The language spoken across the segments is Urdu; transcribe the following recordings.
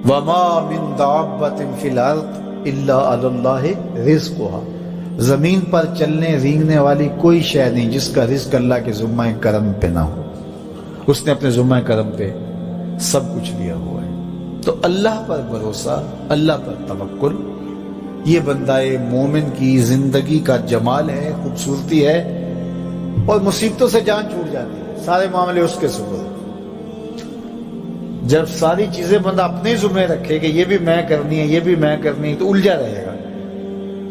وما من دابۃ فی الارض الا علی اللہ رزقها، زمین پر چلنے رینگنے والی کوئی شے نہیں جس کا رزق اللہ کے ذمہ کرم پہ نہ ہو، اس نے اپنے ذمہ کرم پہ سب کچھ لیا ہوا ہے۔ تو اللہ پر بھروسہ، اللہ پر توکل، یہ بندہ مومن کی زندگی کا جمال ہے، خوبصورتی ہے، اور مصیبتوں سے جان چھوٹ جاتی ہے، سارے معاملے اس کے سپرد۔ جب ساری چیزیں بندہ اپنے ذمہ رکھے کہ یہ بھی میں کرنی ہے، یہ بھی میں کرنی ہے، تو الجھا رہے گا۔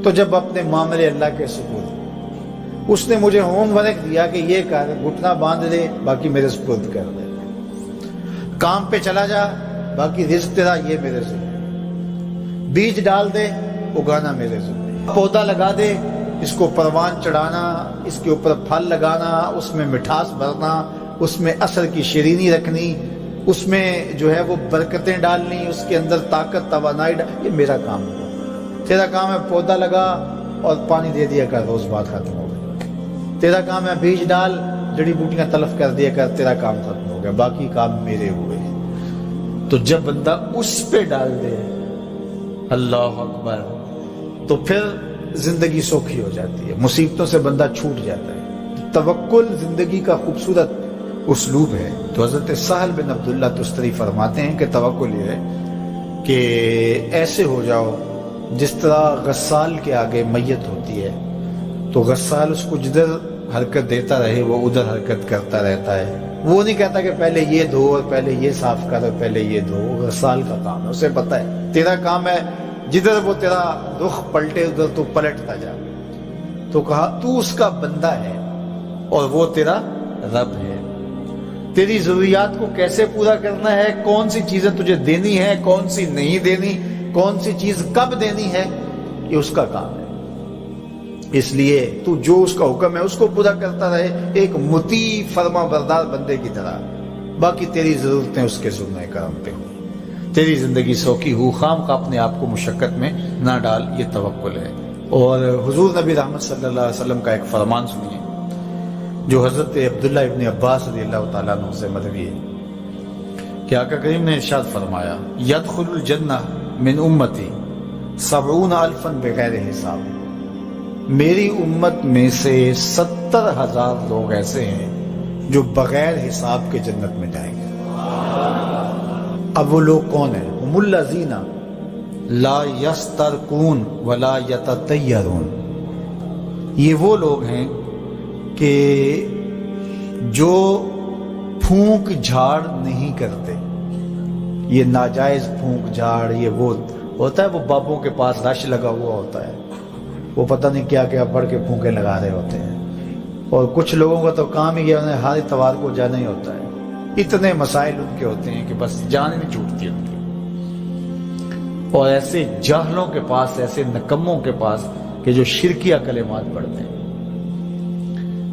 تو جب اپنے معاملے اللہ کے سپرد، اس نے مجھے ہوم ورک دیا کہ یہ کر، گھٹنا باندھ دے، باقی میرے سپرد کر دے، کام پہ چلا جا، باقی رزق تیرا، یہ میرے ذمہ، بیج ڈال دے، اگانا میرے ذمہ، پودا لگا دے، اس کو پروان چڑھانا، اس کے اوپر پھل لگانا، اس میں مٹھاس بھرنا، اس میں اثر کی شیرینی رکھنی، اس میں جو ہے وہ برکتیں ڈالنی، اس کے اندر طاقت توانائی یہ میرا کام ہے۔ تیرا کام ہے پودا لگا اور پانی دے دیا کر، روز بات ختم ہو گئی۔ تیرا کام ہے بیج ڈال، جڑی بوٹیاں تلف کر دیا کر، تیرا کام ختم ہو گیا، باقی کام میرے ہوئے۔ تو جب بندہ اس پہ ڈال دے، اللہ اکبر، تو پھر زندگی سوکھی ہو جاتی ہے، مصیبتوں سے بندہ چھوٹ جاتا ہے۔ توکل زندگی کا خوبصورت اسلوب ہے۔ تو حضرت سہل بن عبداللہ تستری فرماتے ہیں کہ توکل یہ ہے کہ ایسے ہو جاؤ جس طرح غسال کے آگے میت ہوتی ہے تو غسال اس کو جدھر حرکت دیتا رہے وہ ادھر حرکت کرتا رہتا ہے، وہ نہیں کہتا کہ پہلے یہ دھو اور پہلے یہ صاف کر اور پہلے یہ دھو۔ غسال کا کام ہے، اسے پتہ ہے تیرا کام ہے جدھر وہ تیرا رخ پلٹے ادھر تو پلٹتا جا۔ تو کہا تو اس کا بندہ ہے اور وہ تیرا رب ہے، تیری ضروریات کو کیسے پورا کرنا ہے، کون سی چیزیں تجھے دینی ہے، کون سی نہیں دینی، کون سی چیز کب دینی ہے، یہ اس کا کام ہے۔ اس لیے تو جو اس کا حکم ہے اس کو پورا کرتا رہے، ایک مطیع فرما بردار بندے کی طرح، باقی تیری ضرورتیں اس کے ذمہ کرم پہ ہوں، تیری زندگی سوکھی ہو، خام کا اپنے آپ کو مشقت میں نہ ڈال، یہ توکل ہے۔ اور حضور نبی رحمت صلی اللہ علیہ وسلم کا ایک فرمان سنیے جو حضرت عبداللہ ابن عباس رضی اللہ تعالیٰ عنہ سے مروی ہے کہ آقا کریم نے ارشاد فرمایا، یدخل الجنہ من امتی 70,000 بغیر حساب، میری امت میں سے 70,000 لوگ ایسے ہیں جو بغیر حساب کے جنت میں جائیں گے۔ اب وہ لوگ کون ہیں؟ هم الذین لا یسترقون ولا یتطیرون، یہ وہ لوگ ہیں کہ جو پھونک جھاڑ نہیں کرتے۔ یہ ناجائز پھونک جھاڑ، یہ وہ ہوتا ہے، وہ بابوں کے پاس رش لگا ہوا ہوتا ہے، وہ پتہ نہیں کیا کیا پڑھ کے پھونکے لگا رہے ہوتے ہیں، اور کچھ لوگوں کا تو کام ہی انہیں ہر اتوار کو جانا ہی ہوتا ہے، اتنے مسائل ان کے ہوتے ہیں کہ بس جان ہی نہیں چھوٹتی ان کی۔ اور ایسے جاہلوں کے پاس، ایسے نکموں کے پاس کہ جو شرکیہ کلمات پڑھتے ہیں۔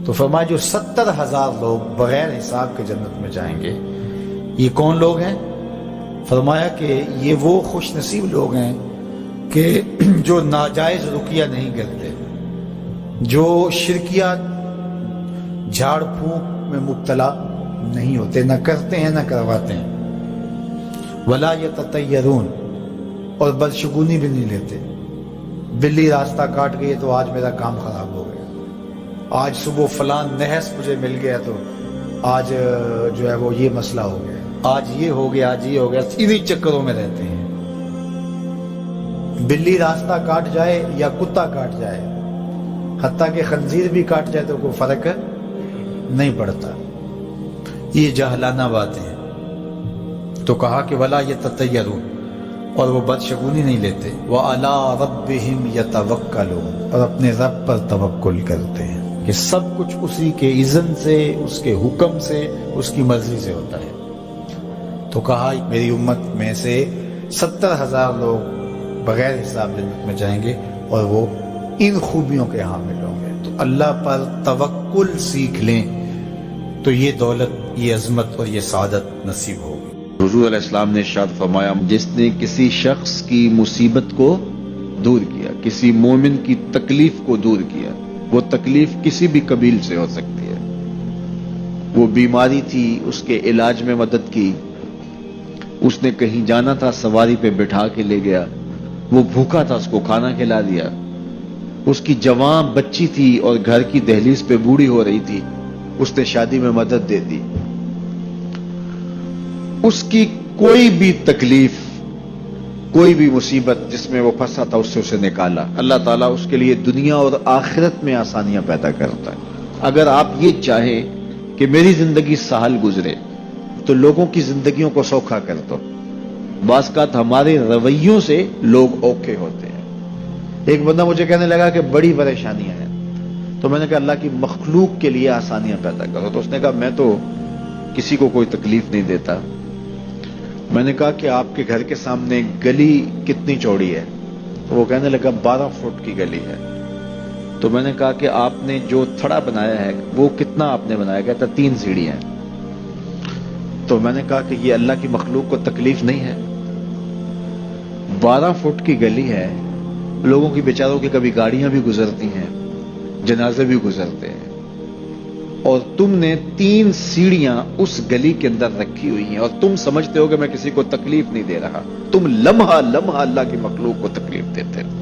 تو فرمایا جو 70,000 لوگ بغیر حساب کے جنت میں جائیں گے، یہ کون لوگ ہیں؟ فرمایا کہ یہ وہ خوش نصیب لوگ ہیں کہ جو ناجائز رقیہ نہیں کرتے، جو شرکیہ جھاڑ پھونک میں مبتلا نہیں ہوتے، نہ کرتے ہیں نہ کرواتے ہیں۔ ولا یتطیرون، اور بدشگونی بھی نہیں لیتے۔ بلی راستہ کاٹ گئی تو آج میرا کام خراب ہو گیا، آج صبح فلان نحس مجھے مل گیا تو آج جو ہے وہ یہ مسئلہ ہو گیا، آج یہ ہو گیا، آج یہ ہو گیا، انہی چکروں میں رہتے ہیں۔ بلی راستہ کاٹ جائے یا کتا کاٹ جائے، حتیٰ کہ خنزیر بھی کاٹ جائے تو کوئی فرق نہیں پڑتا۔ یہ جاہلانہ باتیں ہیں۔ تو کہا کہ ولا یتطیرون، اور وہ بدشگونی نہیں لیتے، وَعَلَىٰ رَبِّهِمْ يَتَوَكَّلُونَ، اور اپنے رب پر توکل کرتے ہیں کہ سب کچھ اسی کے اذن سے، اس کے حکم سے، اس کی مرضی سے ہوتا ہے۔ تو کہا میری امت میں سے 70,000 لوگ بغیر حساب جنت میں جائیں گے اور وہ ان خوبیوں کے حامل ہوں گے۔ تو اللہ پر توکل سیکھ لیں تو یہ دولت، یہ عظمت اور یہ سعادت نصیب ہوگی۔ حضور علیہ السلام نے ارشاد فرمایا، جس نے کسی شخص کی مصیبت کو دور کیا، کسی مومن کی تکلیف کو دور کیا، وہ تکلیف کسی بھی قبیل سے ہو سکتی ہے، وہ بیماری تھی، اس کے علاج میں مدد کی، اس نے کہیں جانا تھا، سواری پہ بٹھا کے لے گیا، وہ بھوکا تھا، اس کو کھانا کھلا دیا۔ اس کی جوان بچی تھی اور گھر کی دہلیز پہ بوڑھی ہو رہی تھی، اس نے شادی میں مدد دے دی۔ اس کی کوئی بھی تکلیف، کوئی بھی مصیبت جس میں وہ پھنسا تھا، اس سے اسے نکالا۔ اللہ تعالیٰ اس کے لیے دنیا اور آخرت میں آسانیاں پیدا کرتا ہے۔ اگر آپ یہ چاہیں کہ میری زندگی سہل گزرے تو لوگوں کی زندگیوں کو سوکھا کر دو۔ بعض اوقات ہمارے رویوں سے لوگ اوکھے ہوتے ہیں۔ ایک بندہ مجھے کہنے لگا کہ بڑی پریشانیاں ہیں، تو میں نے کہا اللہ کی مخلوق کے لیے آسانیاں پیدا کرو۔ تو اس نے کہا میں تو کسی کو کوئی تکلیف نہیں دیتا۔ میں نے کہا کہ آپ کے گھر کے سامنے گلی کتنی چوڑی ہے؟ تو وہ کہنے لگا 12 فٹ کی گلی ہے۔ تو میں نے کہا کہ آپ نے جو تھڑا بنایا ہے وہ کتنا آپ نے بنایا؟ کہتا 3 سیڑھیاں۔ تو میں نے کہا کہ یہ اللہ کی مخلوق کو تکلیف نہیں ہے؟ 12 فٹ کی گلی ہے، لوگوں کی بیچاروں کی کبھی گاڑیاں بھی گزرتی ہیں، جنازے بھی گزرتے ہیں، اور تم نے 3 سیڑھیاں اس گلی کے اندر رکھی ہوئی ہیں، اور تم سمجھتے ہو کہ میں کسی کو تکلیف نہیں دے رہا، تم لمحہ لمحہ اللہ کی مخلوق کو تکلیف دیتے ہو۔